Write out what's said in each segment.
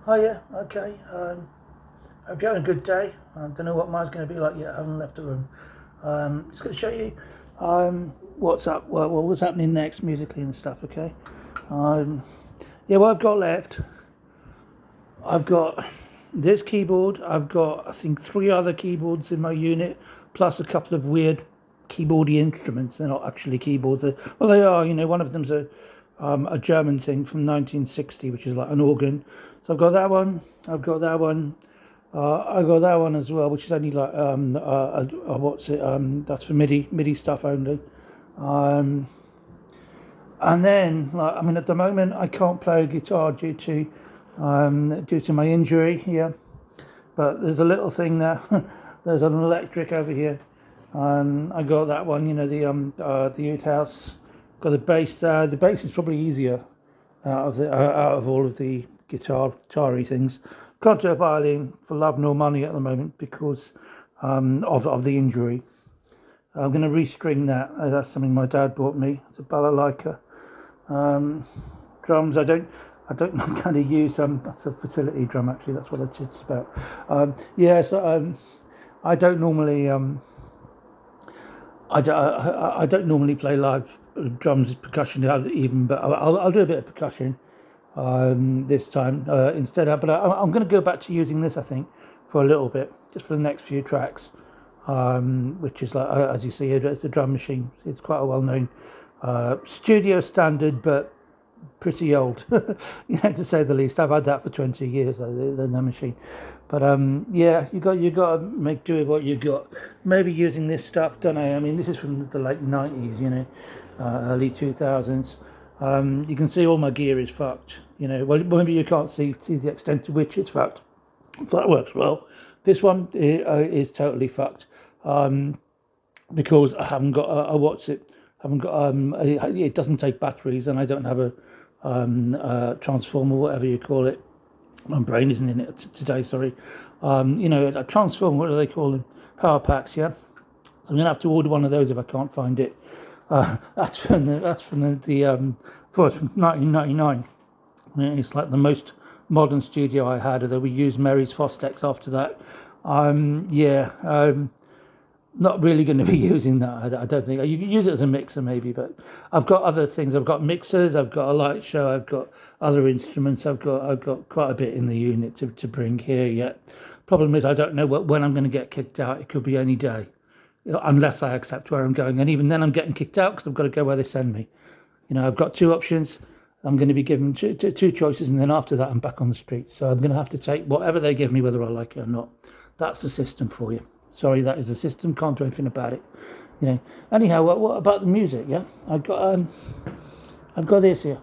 Oh yeah, okay. Hope you're having a good day. I don't know what mine's going to be like yet. I haven't left the room. Just going to show you what's up. What's happening next musically and stuff. Okay. Um, yeah, what I've got left. I've got this keyboard. I've got I think three other keyboards in my unit, plus a couple of weird keyboardy instruments. They're not actually keyboards. Well, they are. You know, one of them's a German thing from 1960, which is like an organ. So I've got that one. I've got that one. I got that one as well, which is only like what's it? That's for MIDI stuff only. Um, and then, like, I mean, at the moment, I can't play guitar due to my injury. Yeah, but there's a little thing there. There's an electric over here. I got that one. You know, the Ute House. Got the bass there. The bass is probably easier out of all of the guitar-y things. Can't do a violin for love nor money at the moment because of the injury. I'm going to restring that. That's something my dad bought me. It's a balalaika. Drums. I don't kind of use that's a fertility drum actually. That's what it's about. I don't normally I don't normally play live drums, percussion even, but I'll do a bit of percussion this time instead. But I'm going to go back to using this, I think, for a little bit, just for the next few tracks, which is like, as you see, it's a drum machine. It's quite a well-known studio standard, but pretty old, to say the least. I've had that for 20 years, the machine. But yeah, you got to make do with what you got. Maybe using this stuff, don't know. I mean, this is from the late 90s, early 2000s. You can see all my gear is fucked. Well, maybe you can't see the extent to which it's fucked. If that works well. This one is totally fucked because I haven't got it doesn't take batteries, and I don't have a transformer, whatever you call it. My brain isn't in it today, sorry. A transformer, what do they call them? Power packs, yeah. So I'm gonna have to order one of those if I can't find it. That's from 1999. It's like the most modern studio I had, although we used Mary's Fostex after that. Not really going to be using that. I don't think. You can use it as a mixer maybe, but I've got other things. I've got mixers. I've got a light show. I've got other instruments. I've got quite a bit in the unit to bring here yet. Problem is, I don't know when I'm going to get kicked out. It could be any day, unless I accept where I'm going. And even then, I'm getting kicked out because I've got to go where they send me. I've got two options. I'm going to be given two choices, and then after that, I'm back on the streets. So I'm going to have to take whatever they give me, whether I like it or not. That's the system for you. Sorry, that is the system. Can't do anything about it. Anyhow, what about the music? Yeah, I've got this here.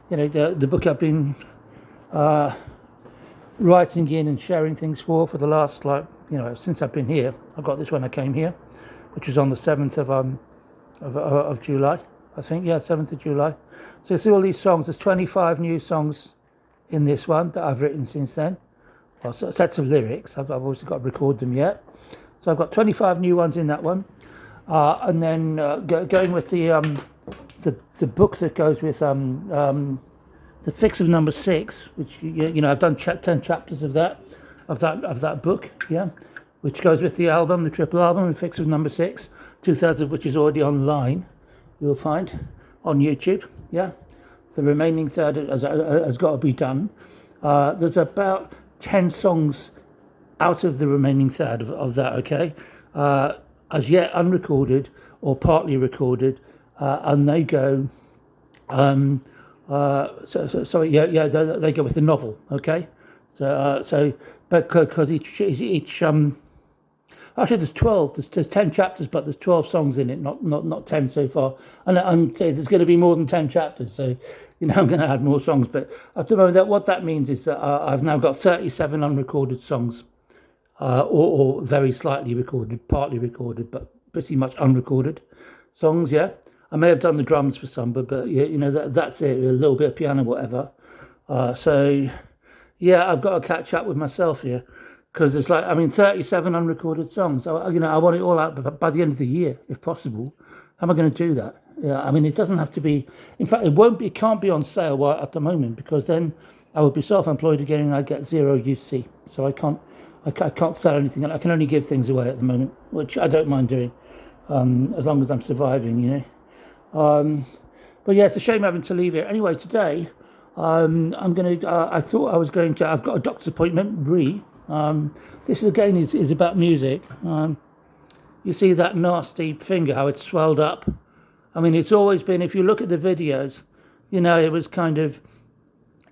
The book I've been writing in and sharing things for the last since I've been here. I got this when I came here, which was on the 7th of July, I think. Yeah, 7th of July. So you see all these songs. There's 25 new songs in this one that I've written since then. Well, sets of lyrics. I've obviously got to record them yet. So I've got 25 new ones in that one, and then going with the book that goes with the fix of number 6, which I've done 10 chapters of that book, yeah, which goes with the album, the triple album, the fix of number 6, 2/3 of which is already online. You'll find on YouTube, yeah. The remaining third has got to be done. There's about 10 songs out of the remaining third of that, okay, as yet unrecorded or partly recorded, and they go, they go with the novel, okay, but because each actually there's 12, there's 10 chapters, but there's 12 songs in it, not 10 so far, and there's going to be more than 10 chapters, so I'm going to add more songs, but at the moment what that means is that I've now got 37 unrecorded songs. Or very slightly recorded, partly recorded, but pretty much unrecorded songs. Yeah, I may have done the drums for some, but that's it. A little bit of piano, whatever. So yeah, I've got to catch up with myself here because it's 37 unrecorded songs. I want it all out by the end of the year, if possible. How am I going to do that? Yeah, I mean, it doesn't have to be. In fact, it won't be. It can't be on sale right at the moment because then I would be self-employed again and I'd get zero UC. So I can't. I can't sell anything. I can only give things away at the moment, which I don't mind doing, as long as I'm surviving. But yeah, it's a shame having to leave it. Anyway, today I'm gonna. I thought I was going to. I've got a doctor's appointment. This again is about music. You see that nasty finger, how it's swelled up. I mean, it's always been. If you look at the videos, it was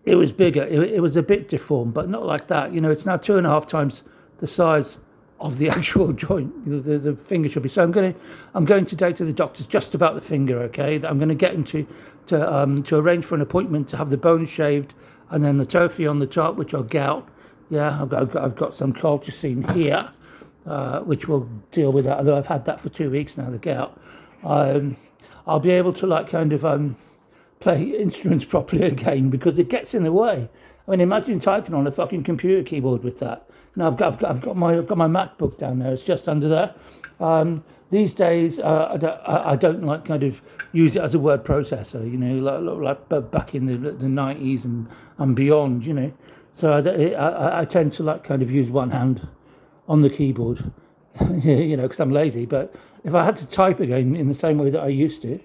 it was bigger. It was a bit deformed, but not like that. It's now 2.5 times the size of the actual joint. The finger should be. So I'm going today to the doctor's just about the finger. Okay, I'm going to get him to arrange for an appointment to have the bones shaved and then the tophi on the top, which are gout. Yeah, I've got some colchicine here, which will deal with that. Although I've had that for 2 weeks now, the gout. I'll be able to play instruments properly again because it gets in the way. I mean, imagine typing on a fucking computer keyboard with that. Now I've got my MacBook down there. It's just under there. These days, I don't like use it as a word processor. Like back in the 90s and beyond. So I tend to use one hand on the keyboard. Because I'm lazy. But if I had to type again in the same way that I used to,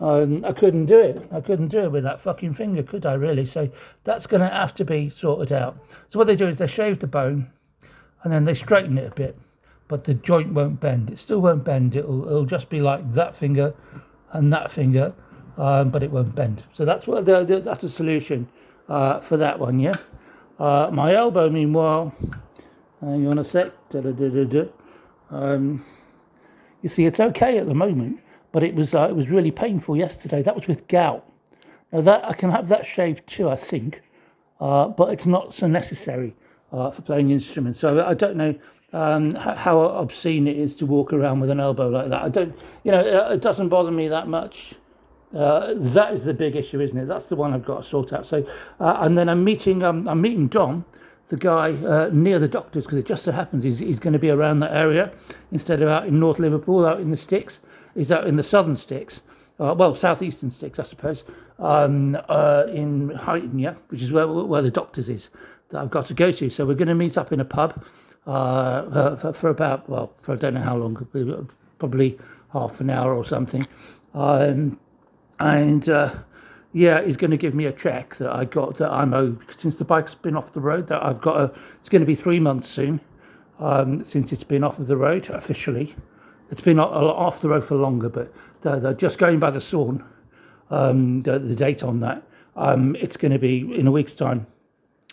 I couldn't do it. I couldn't do it with that fucking finger, could I really? So that's going to have to be sorted out. So what they do is they shave the bone and then they straighten it a bit, but the joint won't bend. It still won't bend. It'll just be like that finger and that finger, but it won't bend. So that's that's a solution for that one, yeah? My elbow, meanwhile, hang on a sec. You see, it's okay at the moment. But it was really painful yesterday. That was with gout. Now that I can have that shaved too, I think, but it's not so necessary for playing instruments. So I don't know how obscene it is to walk around with an elbow like that. I don't, it doesn't bother me that much. That is the big issue, isn't it? That's the one I've got to sort out. So and then I'm meeting Dom, the guy near the doctor's, because it just so happens he's going to be around that area instead of out in North Liverpool, out in the sticks. He's out in the southern sticks, southeastern sticks, I suppose, in Huyton, yeah, which is where the doctor's is that I've got to go to. So we're going to meet up in a pub for about, for I don't know how long, probably half an hour or something. He's going to give me a check that I'm owed since the bike's been off the road. That it's going to be 3 months soon since it's been off of the road officially. It's been off the road for longer, but they're just going by the SORN, the date on that. It's going to be in a week's time,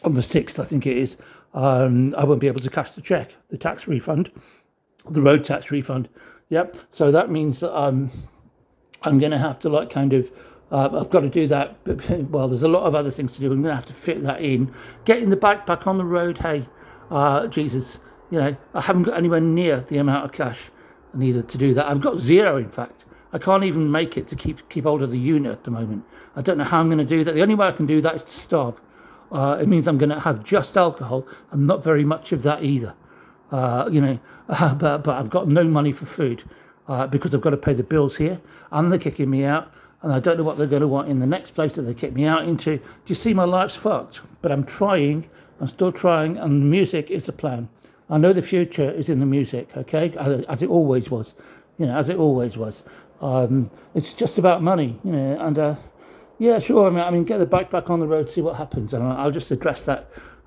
on the 6th, I think it is. I won't be able to cash the check, the tax refund, the road tax refund. Yep. So that means that I'm going to have to I've got to do that. Well, there's a lot of other things to do. I'm going to have to fit that in. Getting the bike back on the road. Hey, Jesus, I haven't got anywhere near the amount of cash needed to do that. I've got zero, in fact. I can't even make it to keep hold of the unit at the moment. I don't know how I'm going to do that. The only way I can do that is to starve. It means I'm going to have just alcohol and not very much of that either. But I've got no money for food because I've got to pay the bills here and they're kicking me out. And I don't know what they're going to want in the next place that they kick me out into. Do you see, my life's fucked? But I'm trying. I'm still trying. And music is the plan. I know the future is in the music, okay? As it always was. As it always was. It's just about money, and yeah, sure. I mean, get the bike back on the road, see what happens. And I'll just address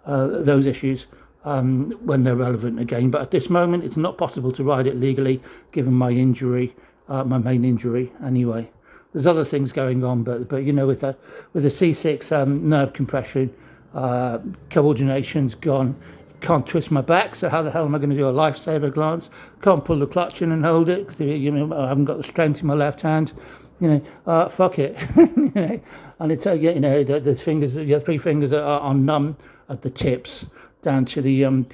those issues when they're relevant again. But at this moment, it's not possible to ride it legally, given my injury, my main injury anyway. There's other things going on, but with the C6 nerve compression, coordination's gone. Can't twist my back, so how the hell am I going to do a lifesaver glance? Can't pull the clutch in and hold it because I haven't got the strength in my left hand. Fuck it. And it's the fingers, your 3 fingers are numb at the tips down to down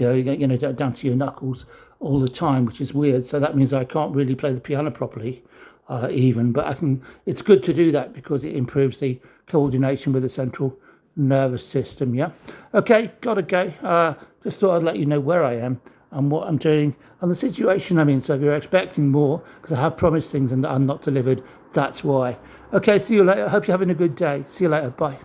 to your knuckles all the time, which is weird. So that means I can't really play the piano properly. But I can. It's good to do that because it improves the coordination with the central nervous system. Yeah. Okay, gotta go. Just thought I'd let you know where I am and what I'm doing and the situation I'm in. So if you're expecting more, because I have promised things and I'm not delivered, That's why. Okay, see you later. Hope you're having a good day. See you later. Bye.